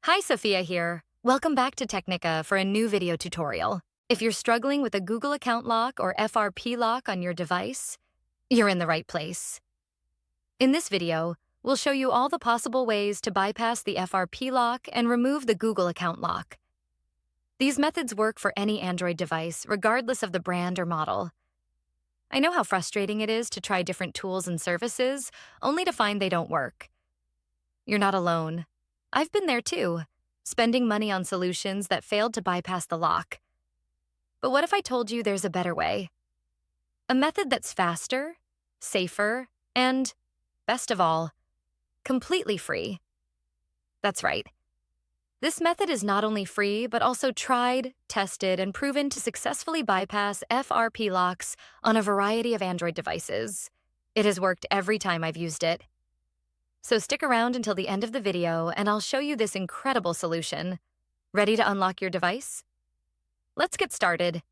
Hi, Sophia here. Welcome back to Technica for a new video tutorial. If you're struggling with a Google account lock or FRP lock on your device, you're in the right place. In this video, we'll show you all the possible ways to bypass the FRP lock and remove the Google account lock. These methods work for any Android device, regardless of the brand or model. I know how frustrating it is to try different tools and services, only to find they don't work. You're not alone. I've been there too, spending money on solutions that failed to bypass the lock. But what if I told you there's a better way? A method that's faster, safer, and, best of all, completely free. That's right. This method is not only free, but also tried, tested, and proven to successfully bypass FRP locks on a variety of Android devices. It has worked every time I've used it. So stick around until the end of the video and I'll show you this incredible solution. Ready to unlock your device? Let's get started.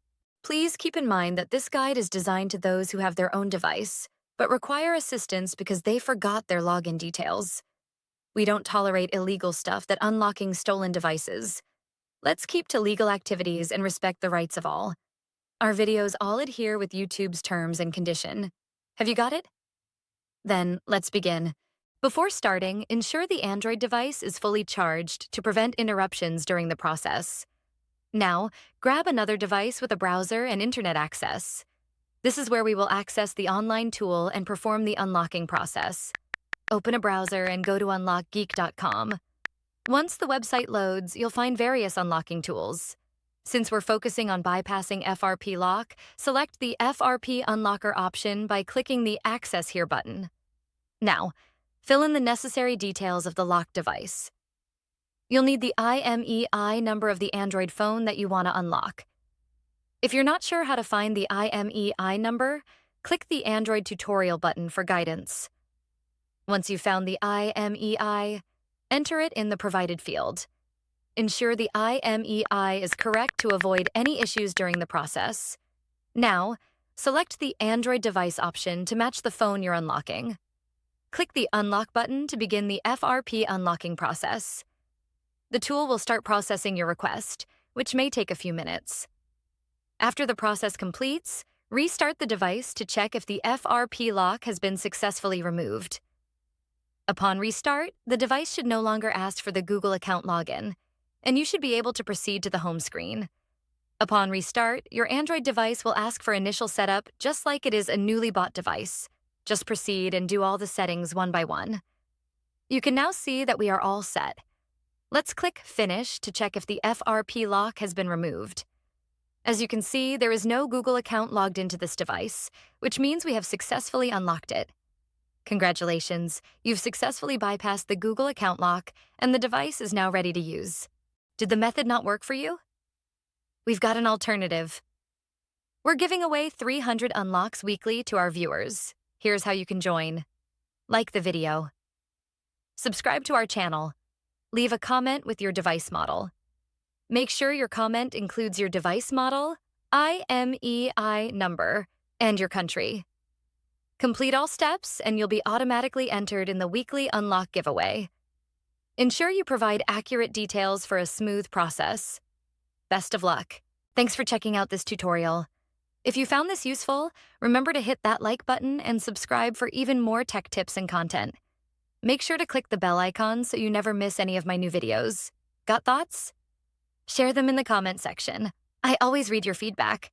Please keep in mind that this guide is designed to those who have their own device, but require assistance because they forgot their login details. We don't tolerate illegal stuff that unlocking stolen devices. Let's keep to legal activities and respect the rights of all. Our videos all adhere with YouTube's terms and condition. Have you got it? Then let's begin. Before starting, ensure the Android device is fully charged to prevent interruptions during the process. Now, grab another device with a browser and internet access. This is where we will access the online tool and perform the unlocking process. Open a browser and go to unlockgeek.com. Once the website loads, you'll find various unlocking tools. Since we're focusing on bypassing FRP lock, select the FRP unlocker option by clicking the Access Here button. Now, fill in the necessary details of the locked device. You'll need the IMEI number of the Android phone that you want to unlock. If you're not sure how to find the IMEI number, click the Android tutorial button for guidance. Once you've found the IMEI, enter it in the provided field. Ensure the IMEI is correct to avoid any issues during the process. Now, select the Android device option to match the phone you're unlocking. Click the Unlock button to begin the FRP unlocking process. The tool will start processing your request, which may take a few minutes. After the process completes, restart the device to check if the FRP lock has been successfully removed. Upon restart, the device should no longer ask for the Google account login, and you should be able to proceed to the home screen. Upon restart, your Android device will ask for initial setup just like it is a newly bought device. Just proceed and do all the settings one by one. You can now see that we are all set. Let's click Finish to check if the FRP lock has been removed. As you can see, there is no Google account logged into this device, which means we have successfully unlocked it. Congratulations, you've successfully bypassed the Google account lock, and the device is now ready to use. Did the method not work for you? We've got an alternative. We're giving away 300 unlocks weekly to our viewers. Here's how you can join. Like the video. Subscribe to our channel. Leave a comment with your device model. Make sure your comment includes your device model, IMEI number, and your country. Complete all steps and you'll be automatically entered in the weekly unlock giveaway. Ensure you provide accurate details for a smooth process. Best of luck. Thanks for checking out this tutorial. If you found this useful, remember to hit that like button and subscribe for even more tech tips and content. Make sure to click the bell icon so you never miss any of my new videos. Got thoughts? Share them in the comment section. I always read your feedback.